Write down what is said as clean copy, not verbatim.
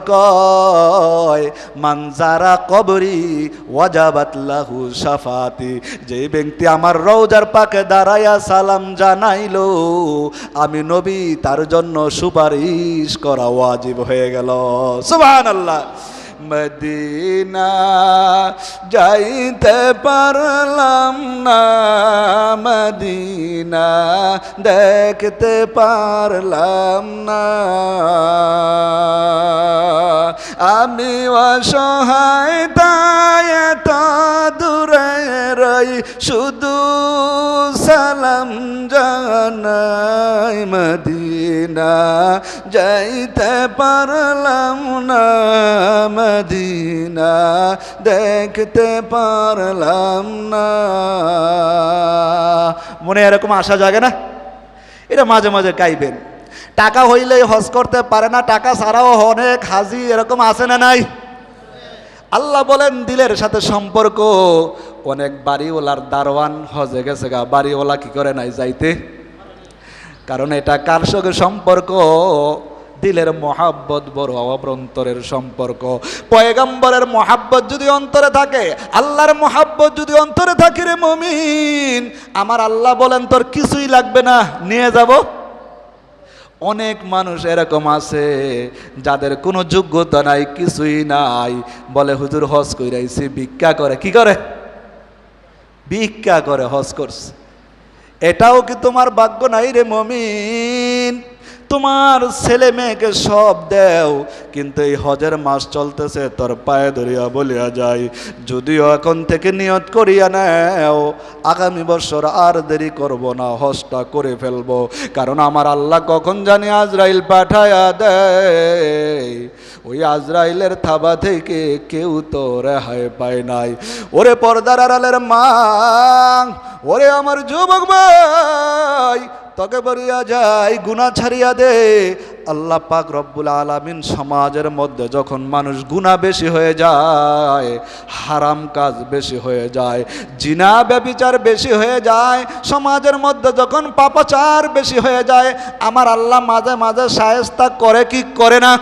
কয় মানজারা কবরি ওয়াজাবাত লাহু শাফাতি, যে ব্যক্তি আমার রওজার পাকে দাঁড়ায়া সালাম জানাইলো আমি নবী তার জন্য সুপারিশ করা ওয়াজিব হয়ে গেল। সুবহানাল্লাহ। মদিনা যাইতে পারলাম না, মদিনা দেখতে পারলাম না, আমি অসহায় তাই এত দূরে রই, শুধু সালাম জানাই, মদিনা যাইতে পারলাম না, মদিনা দেখতে পারলাম না। মনে এরকম আশা জাগে না? এটা মাঝে মাঝে গাইবেন। টাকা হইলেই হজ করতে পারে না, টাকা ছাড়াও অনেক হাজি এরকম আছে না নাই? আল্লাহ বলেন দিলের সাথে সম্পর্ক। অনেক বাড়িওয়ালার দারোয়ান হজে গেছে গা, বাড়িওয়ালা কি করে নাই যাইতে? কারণ এটা কার সঙ্গে সম্পর্ক? দিলের মহাব্বত বড় অভ্যন্তরের সম্পর্ক। পয়গম্বরের মহাব্বত যদি অন্তরে থাকে, আল্লাহর মহাব্বত যদি অন্তরে থাকে রে মুমিন, আমার আল্লাহ বলেন তোর কিছুই লাগবে না, নিয়ে যাব। অনেক মানুষ এরকম আছে যাদের কোনো যোগ্যতা নাই, কিছুই নাই, বলে হুজুর হজ কইরাইছি, ভিক্ষা করে। কি করে? ভিক্ষা করে হজ করছে। এটাও কি তোমার ভাগ্য নাই রে মুমিন? তোমার ছেলে মেয়েকে সব দেও, কিন্তু এই হজের মাস চলতেছে, তোর পায়ে ধরিয়া বলিয়া যায়, যদিও এখন থেকে নিয়ত করিয়া নেও আগামী বছর আর দেরি করব না, হজটা করে ফেলবো। কারণ আমার আল্লাহ কখন জানি আজরাইল পাঠায়া দেয়, ওই আজরাইলের থাবা থেকে কেউ তো রেহাই পায় নাই। ওরে পর্দার আড়ালের মা, ওরে আমার যুবক ভাই, তোকে বলিয়া যায় গুনাহ ছাড়িয়া দে। আল্লাহ পাক রব্বুল আলামিন সমাজের মধ্যে যখন মানুষ গুনাহ বেশি হয়ে যায়, হারাম কাজ বেশি হয়ে যায়, জিনা ব্যভিচার বেশি হয়ে যায়, সমাজের মধ্যে যখন পাপাচার বেশি হয়ে যায়, আমার আল্লাহ মাঝে মাঝে শায়েস্তা করে কি করে না?